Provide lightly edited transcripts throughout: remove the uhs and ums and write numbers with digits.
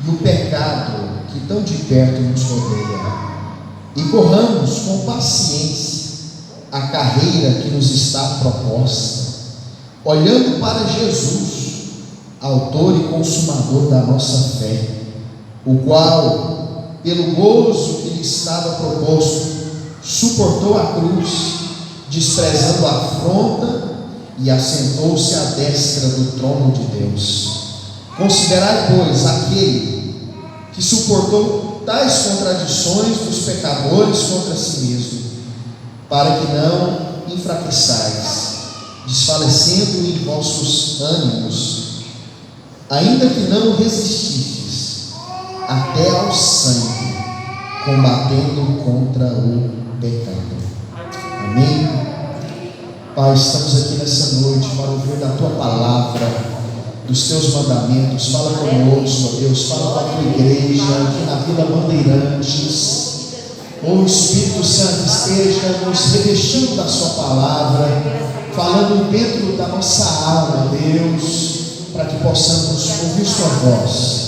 e o pecado que tão de perto nos rodeia, e corramos com paciência a carreira que nos está proposta, olhando para Jesus, autor e consumador da nossa fé, o qual, pelo gozo que lhe estava proposto, suportou a cruz, desprezando a afronta, e assentou-se à destra do trono de Deus. Considerai, pois, aquele que suportou tais contradições dos pecadores contra si mesmo, para que não enfraqueçais, desfalecendo em vossos ânimos, ainda que não resististes até ao sangue, combatendo contra o pecado. Amém? Pai, estamos aqui nessa noite para ouvir da Tua palavra, dos Teus mandamentos. Fala conosco, ó Deus, fala com a Tua igreja aqui na Vila Bandeirantes. O Espírito Santo esteja nos revestindo da Sua palavra, falando dentro da nossa alma, Deus, para que possamos ouvir Sua voz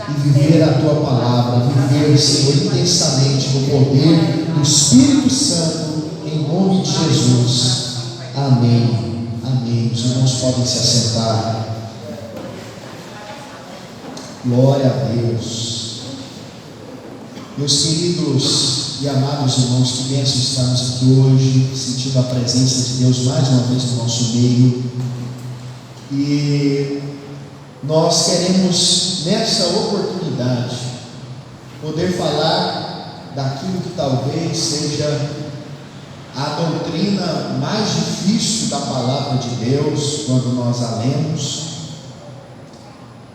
e viver a Tua palavra, viver, Senhor, intensamente no poder do Espírito Santo, em nome de Jesus. Amém. Amém. Os irmãos podem se assentar. Glória a Deus. Meus queridos e amados irmãos, que bênção estarmos aqui hoje, sentindo a presença de Deus mais uma vez no nosso meio. E nós queremos, nessa oportunidade, poder falar daquilo que talvez seja a doutrina mais difícil da palavra de Deus, quando nós a lemos,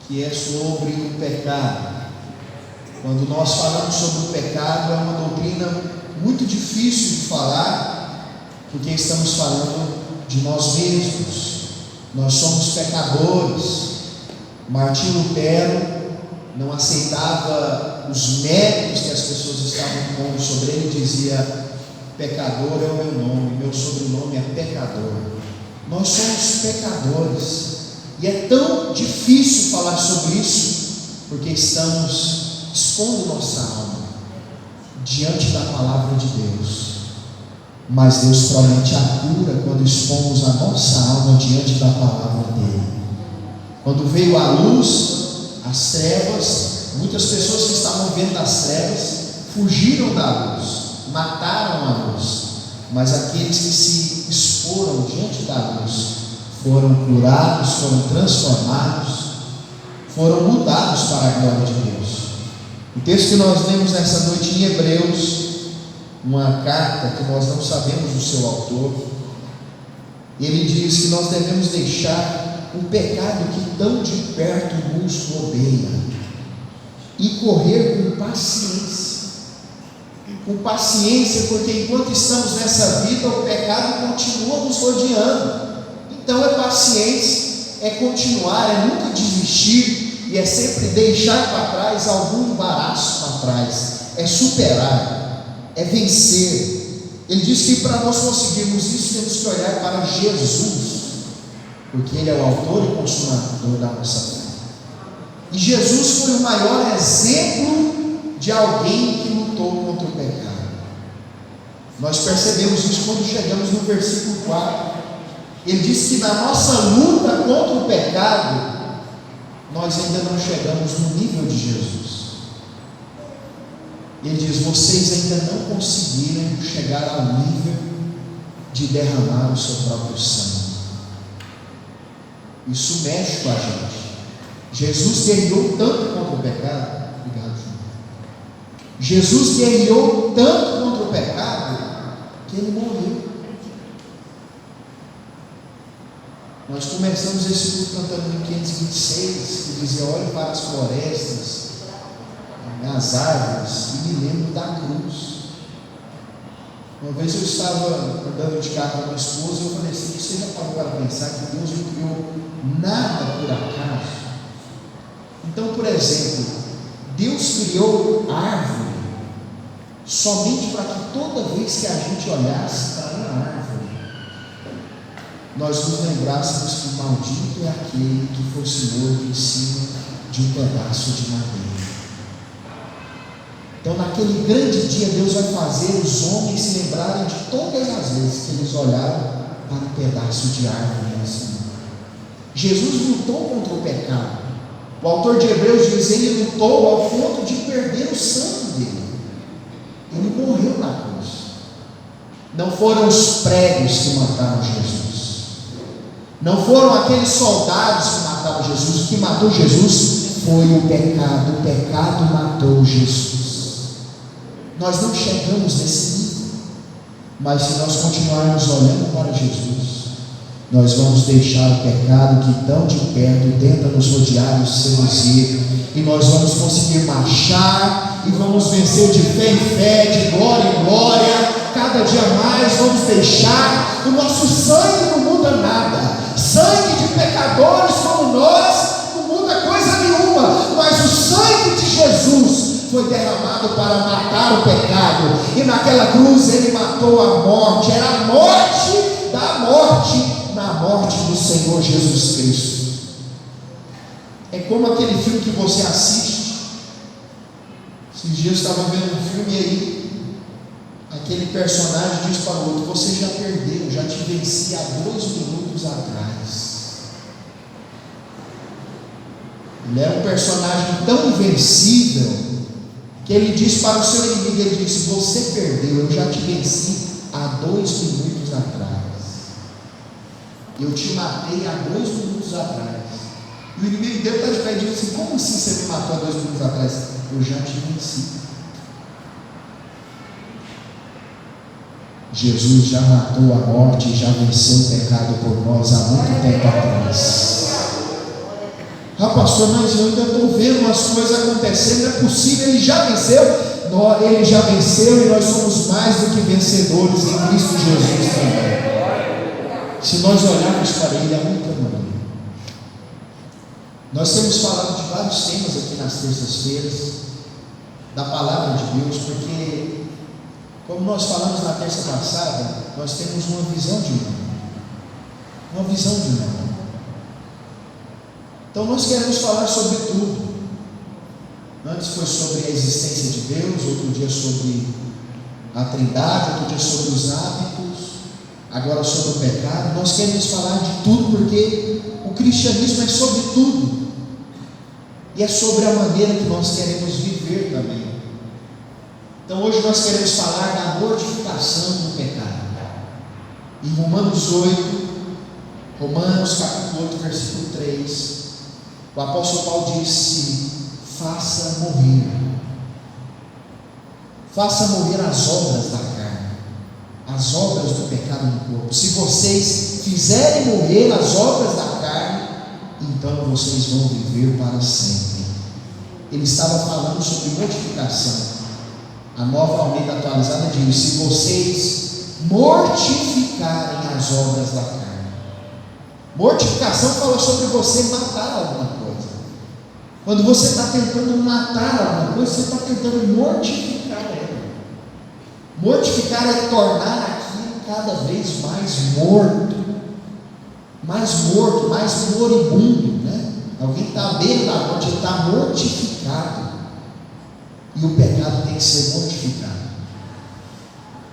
que é sobre o pecado. Quando nós falamos sobre o pecado, é uma doutrina muito difícil de falar, porque estamos falando de nós mesmos. Nós somos pecadores. Martinho Lutero não aceitava os méritos que as pessoas estavam pondo sobre ele, dizia: pecador é o meu nome, meu sobrenome é pecador. Nós somos pecadores, e é tão difícil falar sobre isso, porque estamos expondo nossa alma diante da palavra de Deus. Mas Deus promete a cura quando expomos a nossa alma diante da palavra dele. Quando veio a luz, as trevas, muitas pessoas que estavam vendo as trevas fugiram da luz, mataram a luz, mas aqueles que se exporam diante da luz foram curados, foram transformados, foram mudados para a glória de Deus. O texto que nós lemos nessa noite em Hebreus, uma carta que nós não sabemos o seu autor, ele diz que nós devemos deixar o pecado que tão de perto nos rodeia e correr com paciência, porque enquanto estamos nessa vida, o pecado continua nos rodeando. Então é paciência, é continuar, é nunca desistir, e é sempre deixar para trás algum embaraço para trás, é superar, é vencer. Ele diz que para nós conseguirmos isso, temos que olhar para Jesus, porque Ele é o autor e consumador da nossa fé. E Jesus foi o maior exemplo de alguém que lutou contra o pecado. Nós percebemos isso quando chegamos no versículo 4. Ele diz que na nossa luta contra o pecado, nós ainda não chegamos no nível de Jesus. Ele diz: vocês ainda não conseguiram chegar ao nível de derramar o seu próprio sangue. Isso mexe com a gente. Jesus guerreou tanto contra o pecado. Obrigado, João. Jesus guerreou tanto contra o pecado que Ele morreu. Nós começamos esse culto cantando em 526, que dizia: olhe para as florestas, as árvores, e me lembro da cruz. Uma vez eu estava andando de carro com a minha esposa, e eu falei assim: você já parou para pensar que Deus não criou nada por acaso? Então, por exemplo, Deus criou árvore somente para que toda vez que a gente olhasse para uma árvore, nós nos lembrássemos que o maldito é aquele que fosse morto em cima de um pedaço de madeira. Então, naquele grande dia, Deus vai fazer os homens se lembrarem de todas as vezes que eles olharam para um pedaço de árvore assim. Jesus lutou contra o pecado. O autor de Hebreus diz: ele lutou ao ponto de perder o sangue dele. Ele morreu na cruz. Não foram os pregos que mataram Jesus. Não foram aqueles soldados que mataram Jesus. O que matou Jesus foi o pecado. O pecado matou Jesus. Nós não chegamos nesse nível, mas se nós continuarmos olhando para Jesus, nós vamos deixar o pecado que tão de perto tenta nos rodear e nos seduzir, e nós vamos conseguir marchar e vamos vencer de fé em fé, de glória em glória. Cada dia mais vamos deixar. O nosso sangue não muda nada. Sangue de pecadores como nós não muda coisa nenhuma, mas o sangue de Jesus foi derramado para matar o pecado, e naquela cruz ele matou a morte. Era a morte da morte na morte do Senhor Jesus Cristo. É como aquele filme que você assiste. Esses dias eu estava vendo um filme aí, aquele personagem diz para o outro: você já perdeu, já te venci há 2 minutos atrás. Ele era um personagem tão invencível que ele diz para o seu inimigo, ele diz: você perdeu, eu já te venci há 2 minutos atrás. Eu te matei há 2 minutos atrás. E o inimigo dele está de pé e diz assim: como assim você me matou há 2 minutos atrás? Eu já te venci. Jesus já matou a morte e já venceu o pecado por nós há muito tempo atrás. Ah, pastor, mas eu ainda estou vendo as coisas acontecendo. Não é possível, ele já venceu. Ele já venceu e nós somos mais do que vencedores em Cristo Jesus também. Se nós olharmos para ele, a única maneira. Nós temos falado de vários temas aqui nas terças-feiras da palavra de Deus, porque, como nós falamos na terça passada, nós temos uma visão de mundo. Uma visão de mundo. Então nós queremos falar sobre tudo. Antes foi sobre a existência de Deus, outro dia sobre a Trindade, outro dia sobre os hábitos, agora sobre o pecado. Nós queremos falar de tudo, porque o cristianismo é sobre tudo, e é sobre a maneira que nós queremos viver também. Então hoje nós queremos falar da mortificação do pecado. Em Romanos capítulo 8, versículo 3, o apóstolo Paulo disse: faça morrer as obras da carne, as obras do pecado no corpo. Se vocês fizerem morrer as obras da carne, então vocês vão viver para sempre. Ele estava falando sobre mortificação. A Nova Almeida Atualizada diz: se vocês mortificarem as obras da carne. Mortificação fala sobre você matar alguma coisa. Quando você está tentando matar alguma coisa, você está tentando mortificar ela. Mortificar é tornar aquilo cada vez mais morto, mais moribundo, né? Alguém está à beira da morte, ele está mortificado. E o pecado tem que ser mortificado.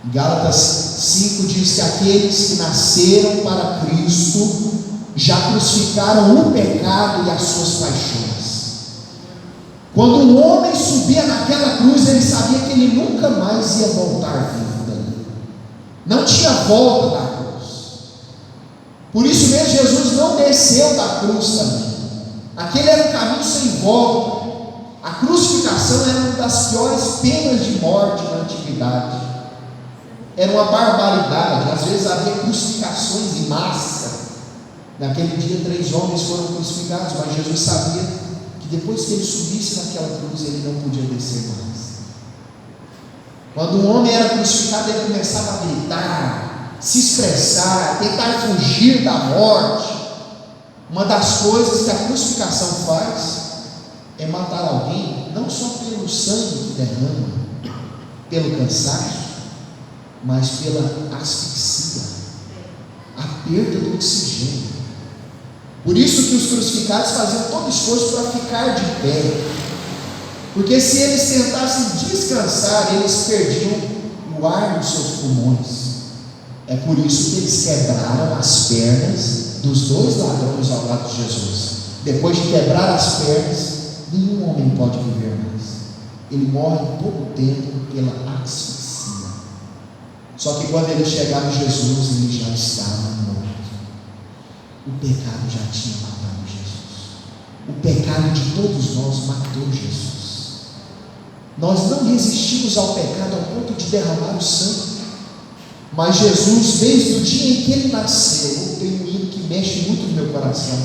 Gálatas 5 diz que aqueles que nasceram para Cristo já crucificaram o pecado e as suas paixões. Quando o homem subia naquela cruz, ele sabia que ele nunca mais ia voltar vivo dali. Não tinha volta da cruz. Por isso mesmo Jesus não desceu da cruz também. Aquele era um caminho sem volta. A crucificação era uma das piores penas de morte na antiguidade. Era uma barbaridade. Às vezes havia crucificações em massa. Naquele dia 3 homens foram crucificados, mas Jesus sabia que depois que ele subisse naquela cruz, ele não podia descer mais. Quando um homem era crucificado, ele começava a gritar, se expressar, tentar fugir da morte. Uma das coisas que a crucificação faz é matar alguém, não só pelo sangue que derrama, pelo cansaço, mas pela asfixia, a perda do oxigênio. Por isso que os crucificados faziam todo esforço para ficar de pé, Porque se eles tentassem descansar, eles perdiam o ar nos seus pulmões. É por isso que eles quebraram as pernas dos dois ladrões ao lado de Jesus. Depois de quebrar as pernas, nenhum homem pode viver mais. Ele morre em pouco tempo pela asfixia. Só que quando ele chegava em Jesus, ele já estava morto. O pecado já tinha matado Jesus. O pecado de todos nós matou Jesus. Nós não resistimos ao pecado ao ponto de derramar o sangue. Mas Jesus, desde o dia em que ele nasceu, tem um hino que mexe muito no meu coração.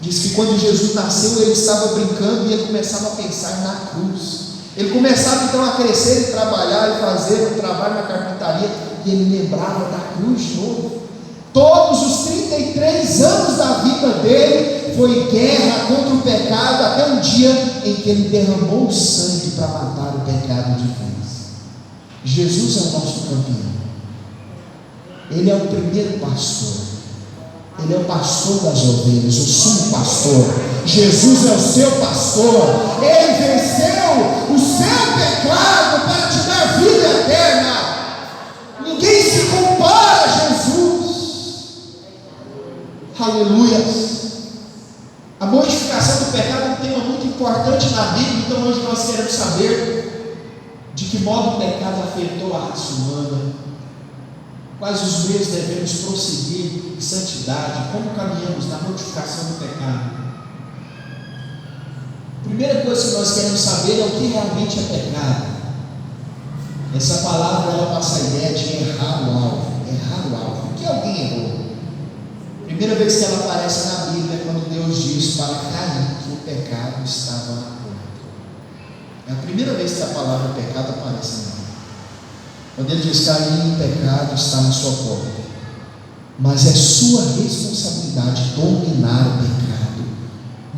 Diz que quando Jesus nasceu, ele estava brincando e ele começava a pensar na cruz. Ele começava então a crescer e trabalhar e fazer um trabalho na carpintaria, e ele lembrava da cruz de novo. Todos os 33 anos da vida dele foi guerra contra o pecado, até um dia em que ele derramou o sangue para matar o pecado de vez. Jesus é o nosso campeão. Ele é o primeiro pastor. Ele é o pastor das ovelhas, o sumo pastor. Jesus é o seu pastor. Ele venceu o seu pecado para te dar vida eterna. Ninguém se compara a Jesus. Aleluia. A mortificação do pecado é um tema muito importante na Bíblia. Então hoje nós queremos saber de que modo o pecado afetou a raça humana, quais os meios devemos prosseguir em santidade, como caminhamos na mortificação do pecado. A primeira coisa que nós queremos saber é o que realmente é pecado. Essa palavra ela passa a ideia de errar o alvo. Errar o alvo. O que alguém errou? A primeira vez que ela aparece na Bíblia é quando Deus diz para Caim que o pecado estava na porta. É a primeira vez que a palavra pecado aparece na Bíblia. Quando ele diz: Caim, o pecado está na sua porta. Mas é sua responsabilidade dominar o pecado,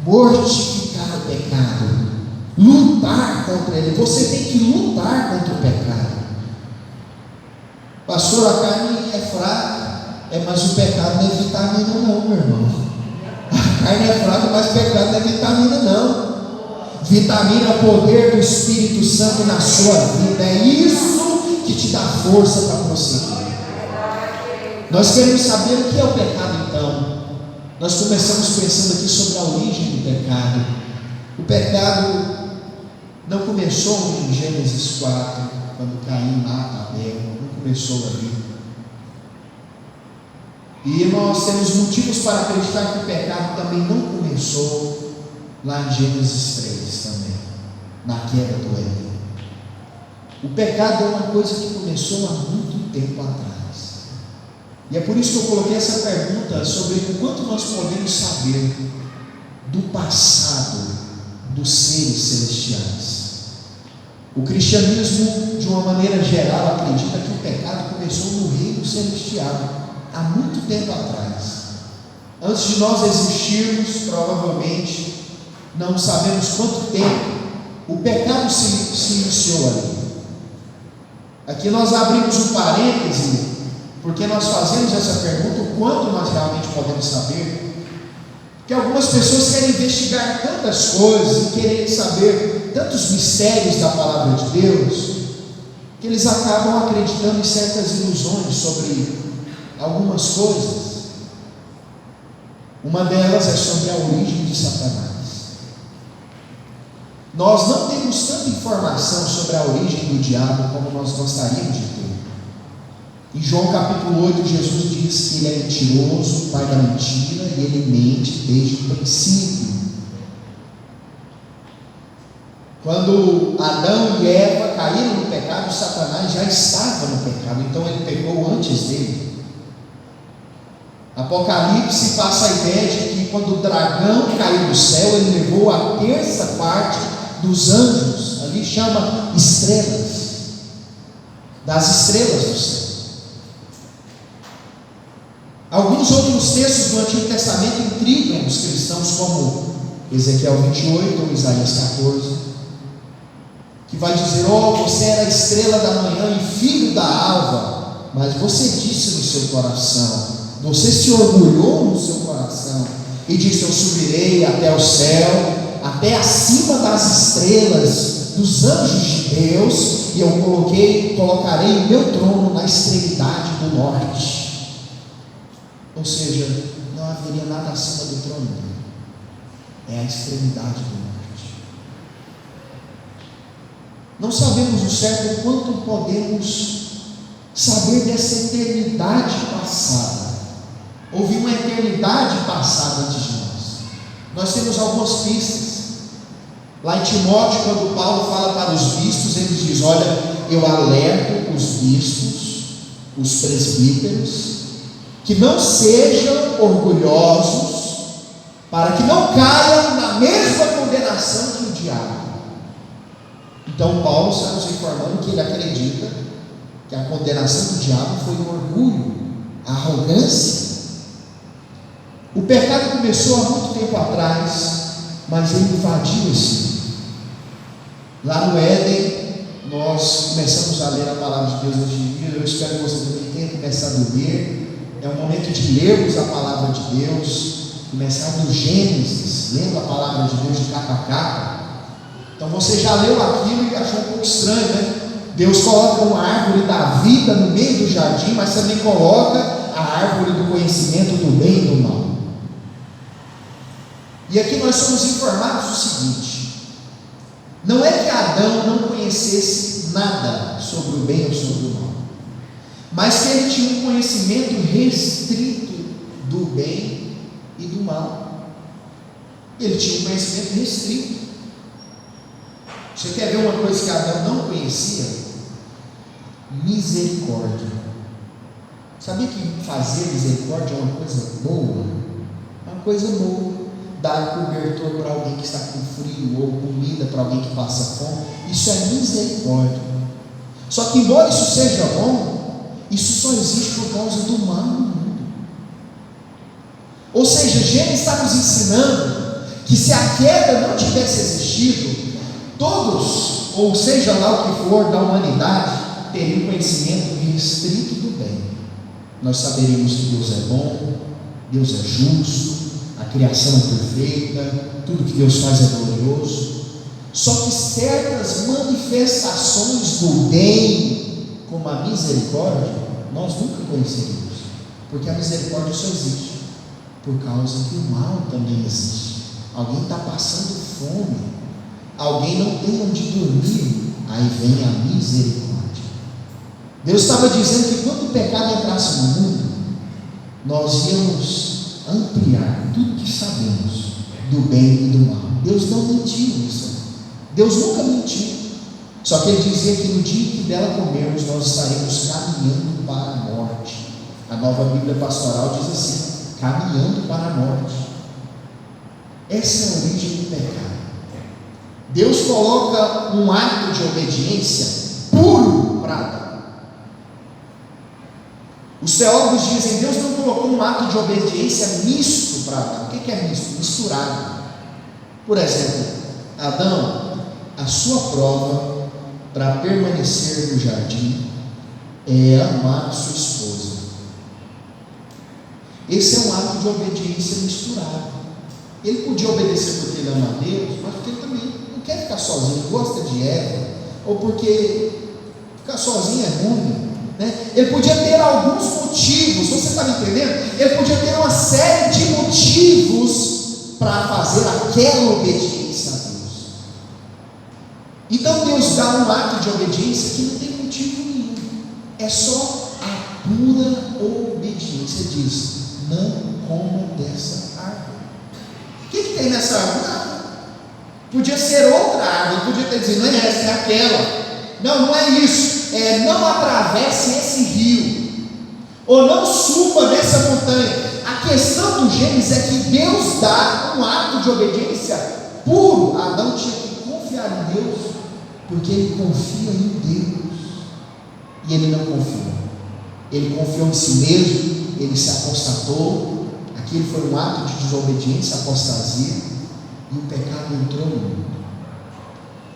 mortificar o pecado, lutar contra ele. Você tem que lutar contra o pecado. Pastor, a carne é fraca, mas o pecado não é vitamina não, meu irmão. A carne é fraca, mas o pecado não é vitamina não. Vitamina é o poder do Espírito Santo na sua vida. É isso que te dá força para prosseguir. Nós queremos saber o que é o pecado então. Nós começamos pensando aqui sobre a origem do pecado. O pecado não começou em Gênesis 4, quando Caim mata Abel. Não começou ali. E nós temos motivos para acreditar que o pecado também não começou lá em Gênesis 3 também, na queda do Éden. O pecado é uma coisa que começou há muito tempo atrás. E é por isso que eu coloquei essa pergunta sobre o quanto nós podemos saber do passado dos seres celestiais. O cristianismo, de uma maneira geral, acredita que o pecado começou no reino celestial, há muito tempo atrás. Antes de nós existirmos, provavelmente, não sabemos quanto tempo, o pecado se iniciou ali. Aqui nós abrimos um parêntese, porque nós fazemos essa pergunta, o quanto nós realmente podemos saber, porque algumas pessoas querem investigar tantas coisas, e querem saber tantos mistérios da palavra de Deus, que eles acabam acreditando em certas ilusões sobre algumas coisas. Uma delas é sobre a origem de Satanás. Nós não temos tanta informação sobre a origem do diabo como nós gostaríamos de ter. Em João capítulo 8, Jesus diz que ele é mentiroso, pai da mentira, e ele mente desde o princípio. Quando Adão e Eva caíram no pecado, Satanás já estava no pecado, então ele pecou antes dele. Apocalipse passa a ideia de que quando o dragão caiu do céu, ele levou a terça parte dos anjos, ali chama estrelas, das estrelas do céu. Alguns outros textos do Antigo Testamento intrigam os cristãos, como Ezequiel 28 ou Isaías 14, que vai dizer: você era a estrela da manhã e filho da alva, mas você disse no seu coração, você se orgulhou no seu coração e disse: eu subirei até o céu, até acima das estrelas, dos anjos de Deus, e eu colocarei o meu trono na extremidade do norte. Ou seja, não haveria nada acima do trono dele. É a extremidade do norte. Não sabemos o certo o quanto podemos saber dessa eternidade passada. Houve uma eternidade passada antes de nós. Nós temos algumas pistas. Lá em Timóteo, quando Paulo fala para os bispos, ele diz: olha, eu alerto os bispos, os presbíteros, que não sejam orgulhosos, para que não caiam na mesma condenação que o diabo. Então Paulo está nos informando que ele acredita que a condenação do diabo foi o orgulho, a arrogância. O pecado começou há muito tempo atrás, mas ele invadiu esse mundo. Lá no Éden, nós começamos a ler a palavra de Deus hoje em dia. Eu espero que você também tenha começado a ler. É um momento de lermos a palavra de Deus, começar no Gênesis, lendo a palavra de Deus de capa a capa. Então você já leu aquilo e achou um pouco estranho, né? Deus coloca uma árvore da vida no meio do jardim, mas também coloca a árvore do conhecimento do bem e do mal. E aqui nós somos informados o seguinte: não é que Adão não conhecesse nada sobre o bem ou sobre o mal, mas que ele tinha um conhecimento restrito do bem e do mal. Ele tinha um conhecimento restrito. Você quer ver uma coisa que Adão não conhecia? Misericórdia. Sabia que fazer misericórdia é uma coisa boa? Uma coisa boa. Dar cobertor para alguém que está com frio, ou comida para alguém que passa fome, isso é misericórdia. Só que embora isso seja bom, isso só existe por causa do mal no mundo. Ou seja, Gênesis está nos ensinando que se a queda não tivesse existido, todos, ou seja lá o que for da humanidade, teriam conhecimento restrito do bem. Nós saberíamos que Deus é bom, Deus é justo, a criação é perfeita, tudo que Deus faz é glorioso. Só que certas manifestações do bem, como a misericórdia, nós nunca conheceríamos, porque a misericórdia só existe por causa que o mal também existe. Alguém está passando fome, alguém não tem onde dormir, aí vem a misericórdia. Deus estava dizendo que quando o pecado entrasse no mundo, nós íamos ampliar tudo que sabemos do bem e do mal. Deus não mentiu nisso. Deus nunca mentiu. Só que Ele dizia que no dia que dela comermos, nós estaremos caminhando para a morte. A Nova Bíblia Pastoral diz assim: caminhando para a morte. Essa é a origem do pecado. Deus coloca um ato de obediência puro para Adão. Os teólogos dizem: Deus não colocou um ato de obediência misto para Adão. O que é misto? Misturado. Por exemplo, Adão, a sua prova para permanecer no jardim é amar sua esposa. Esse é um ato de obediência misturado. Ele podia obedecer porque ele ama a Deus, mas porque ele também não quer ficar sozinho, gosta de Eva, ou porque ficar sozinho é ruim. Ele podia ter alguns motivos, você está me entendendo? Ele podia ter uma série de motivos para fazer aquela obediência a Deus. Então Deus dá um ato de obediência que não tem motivo nenhum, é só a pura obediência. Diz: não coma dessa árvore. O que tem nessa árvore? Nada. Podia ser outra árvore, podia ter dito: não é essa, é aquela. Não é isso. Não atravesse esse rio, ou não suba nessa montanha. A questão do Gênesis é que Deus dá um ato de obediência puro. Adão tinha que confiar em Deus, porque ele confia em Deus, e ele não confiou. Ele confiou em si mesmo, ele se apostatou. Aquilo foi um ato de desobediência, apostasia, e o pecado entrou no mundo.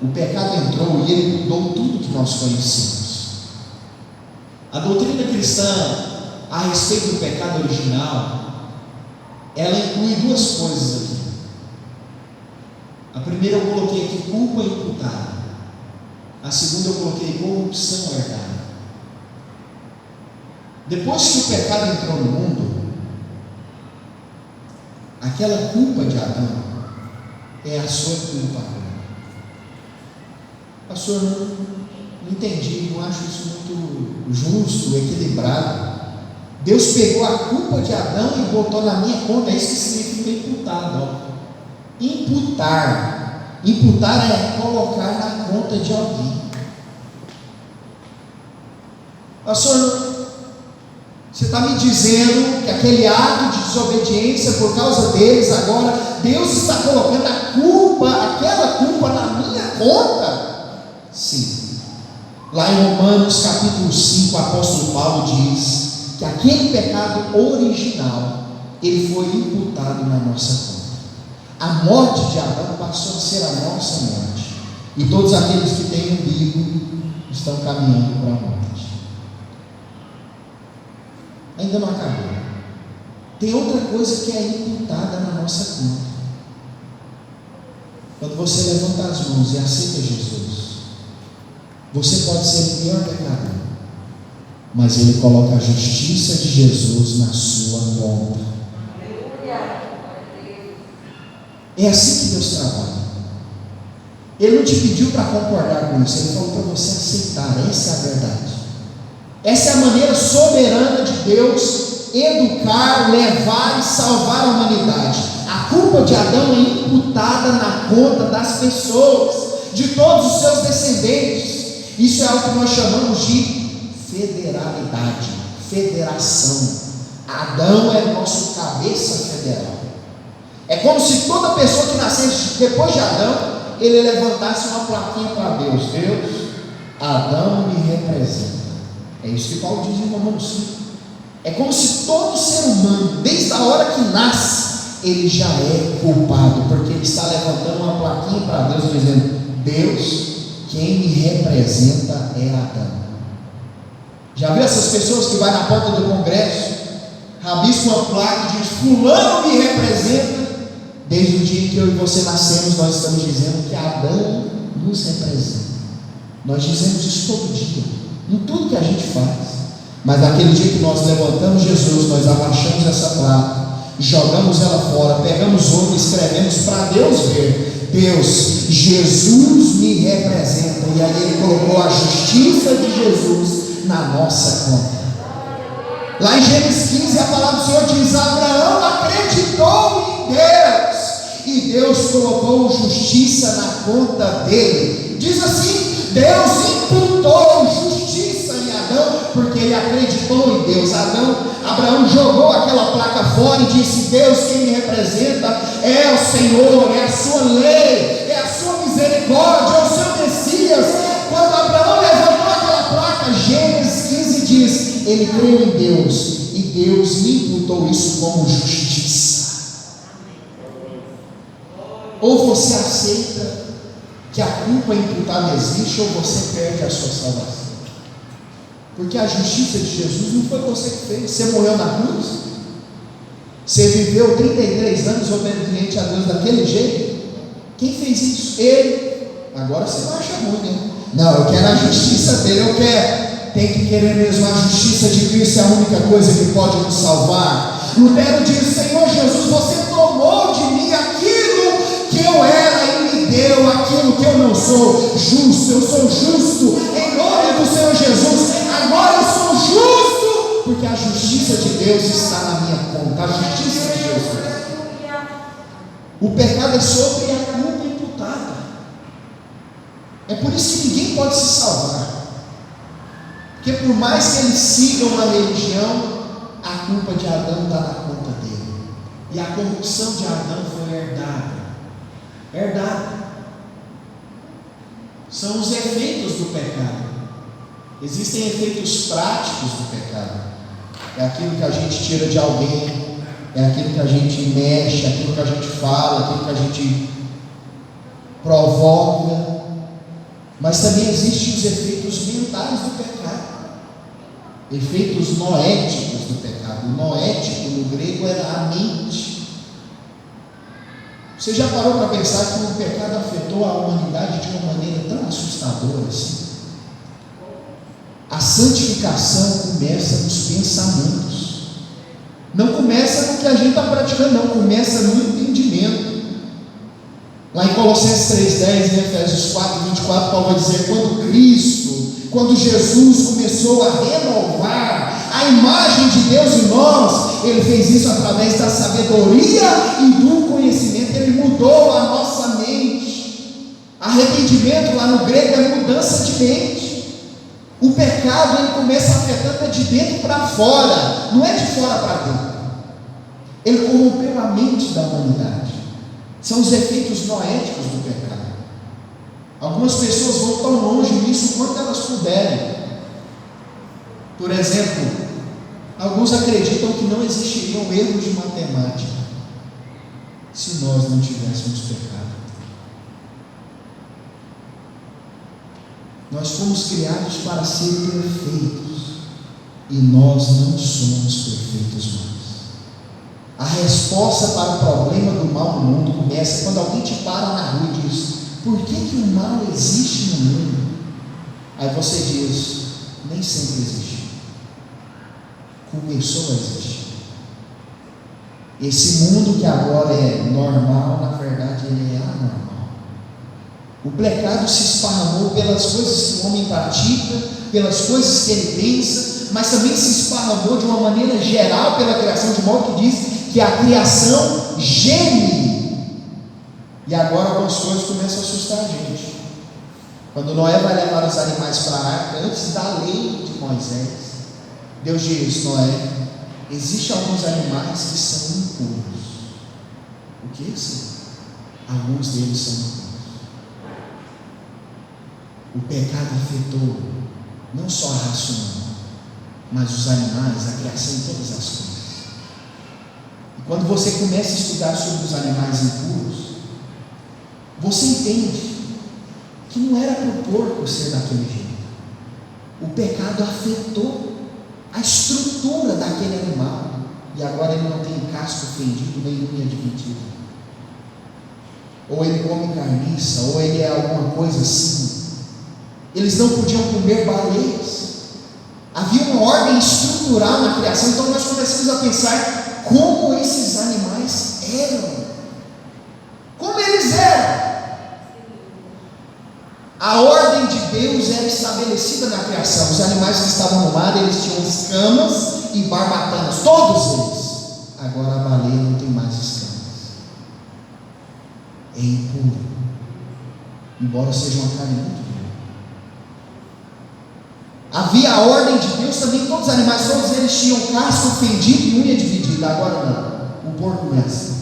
O pecado entrou e ele mudou tudo que nós conhecemos. A doutrina cristã a respeito do pecado original, ela inclui duas coisas aqui. A primeira eu coloquei aqui: culpa imputada. A segunda eu coloquei corrupção herdada. Depois que o pecado entrou no mundo, aquela culpa de Adão é a sua culpa agora. Pastor, não entendi, não acho isso muito justo, equilibrado. Deus pegou a culpa de Adão e botou na minha conta. É isso que significa imputado. Ó. Imputar é colocar na conta de alguém. Pastor, você está me dizendo que aquele ato de desobediência, por causa deles, agora Deus está colocando a culpa, aquela culpa na minha conta? Sim. Lá em Romanos capítulo 5, o apóstolo Paulo diz que aquele pecado original, ele foi imputado na nossa conta. A morte de Adão passou a ser a nossa morte, e todos aqueles que têm umbigo estão caminhando para a morte. Ainda não acabou. Tem outra coisa que é imputada na nossa conta. Quando você levanta as mãos e aceita Jesus, você pode ser o pior pecador, mas Ele coloca a justiça de Jesus na sua conta. É assim que Deus trabalha. Ele não te pediu para concordar com isso, Ele falou para você aceitar. Essa é a verdade. Essa é a maneira soberana de Deus educar, levar e salvar a humanidade. A culpa de Adão é imputada na conta das pessoas, de todos os seus descendentes. Isso é algo que nós chamamos de federalidade, federação. Adão é nosso cabeça federal. É como se toda pessoa que nascesse depois de Adão, ele levantasse uma plaquinha para Deus. Deus, Adão me representa. É isso que Paulo diz em Romanos 5. É como se todo ser humano, desde a hora que nasce, ele já é culpado, porque ele está levantando uma plaquinha para Deus, dizendo: Deus, quem me representa é Adão. Já viu essas pessoas que vai na porta do Congresso, rabisca uma placa e diz: fulano me representa? Desde o dia em que eu e você nascemos, nós estamos dizendo que Adão nos representa. Nós dizemos isso todo dia, em tudo que a gente faz. Mas naquele dia que nós levantamos Jesus, nós abaixamos essa placa, jogamos ela fora, pegamos outra e escrevemos para Deus ver: Deus, Jesus me representa. E aí Ele colocou a justiça de Jesus na nossa conta. Lá em Gênesis 15, a palavra do Senhor diz: Abraão acreditou em Deus, e Deus colocou justiça na conta dele. Diz assim: Deus imputou justiça em Adão, porque ele acreditou em Deus. Abraão jogou aquela placa fora e disse: Deus, quem me representa é o Senhor, é a sua lei, é a sua misericórdia, é o seu Messias. Quando Abraão levantou aquela placa, Gênesis 15 diz: ele creu em Deus, e Deus lhe imputou isso como justiça. Ou você aceita que a culpa imputada existe, ou você perde a sua salvação. Porque a justiça de Jesus não foi você que fez. Você morreu na cruz, você viveu 33 anos obediente a Deus daquele jeito. Quem fez isso? Ele. Agora você não acha ruim, né? Não, eu quero a justiça dele, eu quero. Tem que querer mesmo. A justiça de Cristo é a única coisa que pode nos salvar. Lutero diz: Senhor Jesus, você tomou de mim aquilo que eu era e me deu aquilo que eu não sou. Justo, eu sou justo em nome do Senhor Jesus. Agora eu sou justo, porque a justiça de Deus está na minha conta. A justiça de Jesus. O pecado é sobre a culpa imputada. É por isso que ninguém pode se salvar. Porque por mais que eles sigam uma religião, a culpa de Adão está na conta dele. E a corrupção de Adão foi herdada. São os efeitos do pecado. Existem efeitos práticos do pecado. É aquilo que a gente tira de alguém, é aquilo que a gente mexe, é aquilo que a gente fala, é aquilo que a gente provoca. Mas também existem os efeitos mentais do pecado. Efeitos noéticos do pecado. O noético no grego era a mente. Você já parou para pensar que o pecado afetou a humanidade de uma maneira tão assustadora assim? A santificação começa nos pensamentos. Não começa no que a gente está praticando, não. Começa no entendimento. Lá em Colossenses 3,10, em Efésios 4,24, Paulo vai dizer: quando Jesus começou a renovar a imagem de Deus em nós, Ele fez isso através da sabedoria e do conhecimento. Ele mudou a nossa mente. Arrependimento lá no grego é mudança de mente. O pecado, ele começa afetando de dentro para fora, não é de fora para dentro. Ele corrompeu a mente da humanidade. São os efeitos noéticos do pecado. Algumas pessoas vão tão longe nisso quanto elas puderem. Por exemplo, alguns acreditam que não existiriam erros de matemática se nós não tivéssemos pecado. Nós fomos criados para ser perfeitos e nós não somos perfeitos mais. A resposta para o problema do mal no mundo começa quando alguém te para na rua e diz: por que o mal existe no mundo? Aí você diz: nem sempre existe. Começou a existir. Esse mundo que agora é normal, na verdade ele é anormal. O pecado se esparramou pelas coisas que o homem pratica, pelas coisas que ele pensa, mas também se esparramou de uma maneira geral pela criação, de modo que diz que a criação geme. E agora algumas coisas começam a assustar a gente. Quando Noé vai levar os animais para a arca, antes da lei de Moisés, Deus diz: Noé, existem alguns animais que são impuros. O que é isso? Alguns deles são impuros. O pecado afetou não só a raça humana, mas os animais, a criação e todas as coisas. E quando você começa a estudar sobre os animais impuros, você entende que não era para o porco ser daquele jeito. O pecado afetou a estrutura daquele animal, e agora ele não tem casco fendido nem unha dividida. Ou ele come carniça, ou ele é alguma coisa assim. Eles não podiam comer baleias. Havia uma ordem estrutural na criação. Então nós começamos a pensar como esses animais eram. Como eles eram. A ordem de Deus era estabelecida na criação. Os animais que estavam no mar, eles tinham escamas e barbatanas, todos eles. Agora a baleia não tem mais escamas. É impuro, embora seja uma carne muito boa. Havia a ordem de Deus também. Todos os animais, todos eles tinham casco fendido e unha dividida. Agora não, o porco não é assim.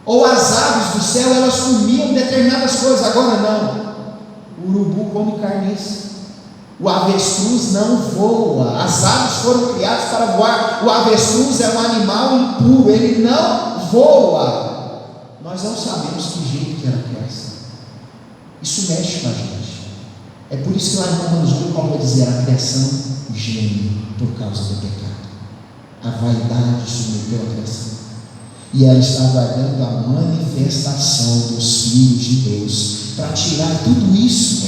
Ou as aves do céu, elas comiam determinadas coisas. Agora não, o urubu come carniça, o avestruz não voa. As aves foram criadas para voar. O avestruz é um animal impuro, ele não voa. Nós não sabemos que jeito que era criação. Isso mexe com a gente. É por isso que lá em Romanos 1, Paulo vai dizer: a criação geme por causa do pecado. A vaidade submeteu a criação, e ela está aguardando a manifestação dos filhos de Deus para tirar tudo isso.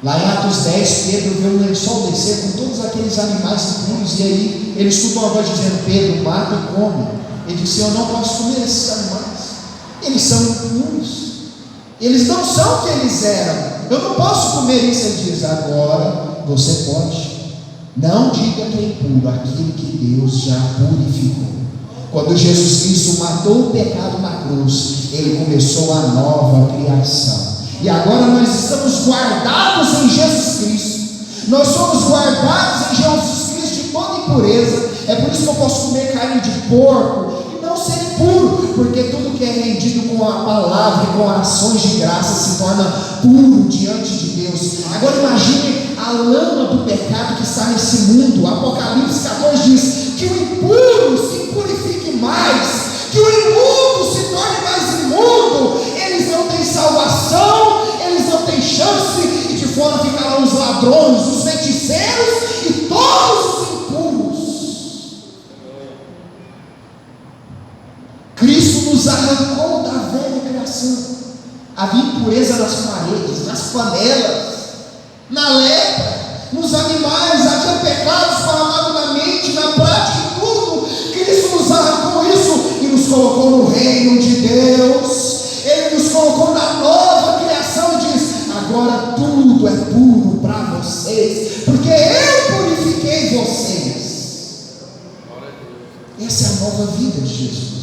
Lá em Atos 10, Pedro vê um lençol descer com todos aqueles animais impuros, e aí ele escuta uma voz dizendo: Pedro, mata e come. Ele disse: eu não posso comer esses animais, eles são impuros, eles não são o que eles eram, eu não posso comer isso. Ele diz: agora você pode. Não diga que é impuro aquilo que Deus já purificou. Quando Jesus Cristo matou o pecado na cruz, Ele começou a nova criação. E agora nós estamos guardados em Jesus Cristo. Nós somos guardados em Jesus Cristo de toda impureza. É por isso que eu posso comer carne de porco e não ser impuro, porque tudo que é rendido com a palavra e com ações de graça se torna puro diante de Deus. Agora imagine a lama do pecado que está nesse mundo. Apocalipse 14 diz que o impuro se purifique mais, que o imundo se torne mais imundo. Eles não têm salvação, eles não têm chance, e de fora ficarão os ladrões, os feiticeiros e todos os impuros. impureza nas paredes, nas panelas, na lepra, nos animais. Havia pecados esparramados na mente, na prática, em tudo. Cristo nos arrancou isso e nos colocou no reino de Deus. Ele nos colocou na nova criação e diz: agora tudo é puro para vocês, porque eu purifiquei vocês. Essa é a nova vida de Jesus.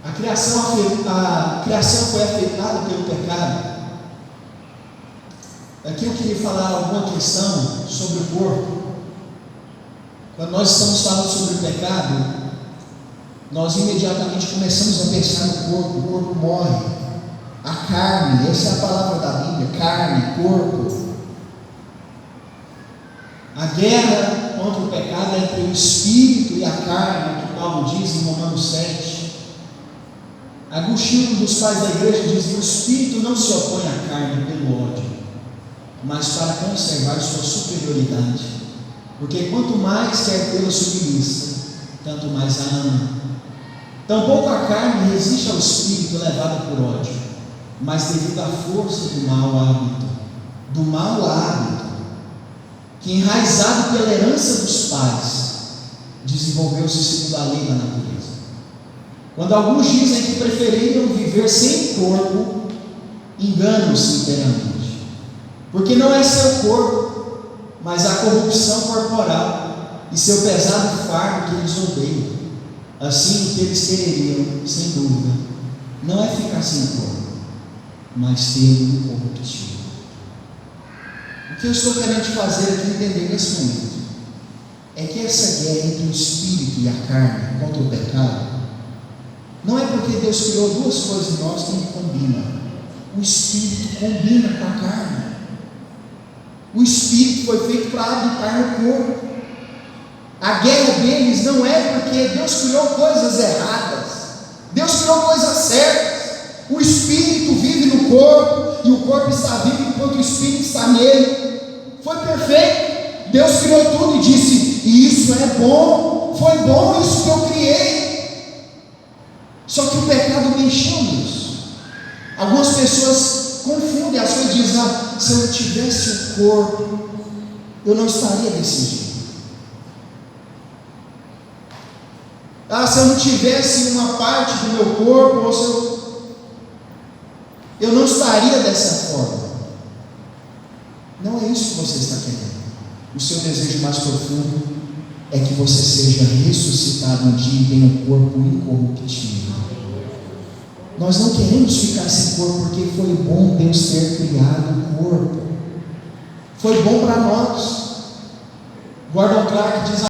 A criação foi afetada pelo pecado. Aqui eu queria falar alguma questão sobre o corpo. Quando nós estamos falando sobre o pecado, nós imediatamente começamos a pensar no corpo. O corpo morre. A carne, essa é a palavra da Bíblia: carne, corpo. A guerra contra o pecado é entre o espírito e a carne, que Paulo diz em Romanos 7. Agostinho, um dos pais da igreja, diz: o espírito não se opõe à carne pelo ódio, mas para conservar sua superioridade, porque quanto mais quer tê-la submissa, tanto mais a ama. Tampouco a carne resiste ao espírito levada por ódio, mas devido à força do mau hábito, que enraizado pela herança dos pais, desenvolveu-se segundo a lei da natureza. Quando alguns dizem que preferiram viver sem corpo, enganam-se inteiramente, porque não é seu corpo, mas a corrupção corporal e seu pesado fardo que eles odeiam. Assim, o que eles quereriam, sem dúvida, não é ficar sem corpo, mas ter um corruptível. O que eu estou querendo te fazer aqui entender nesse momento é que essa guerra entre o espírito e a carne contra o pecado não é porque Deus criou duas coisas em nós que não combinam. O espírito combina com a carne. O espírito foi feito para habitar no corpo. A guerra deles não é porque Deus criou coisas erradas. Deus criou coisas certas. O espírito vive no corpo e o corpo está vivo enquanto o espírito está nele. Foi perfeito. Deus criou tudo e disse: e isso é bom. Foi bom isso que eu criei. Só que o pecado mexeu nisso. Algumas pessoas confundem as coisas e dizem: se eu tivesse o corpo, eu não estaria desse jeito. Se eu não tivesse uma parte do meu corpo, ou se eu não estaria dessa forma. Não é isso que você está querendo. O seu desejo mais profundo é que você seja ressuscitado um dia e tenha um corpo incorruptível. Nós não queremos ficar sem corpo porque foi bom Deus ter criado o corpo. Foi bom para nós. Gordon Clark diz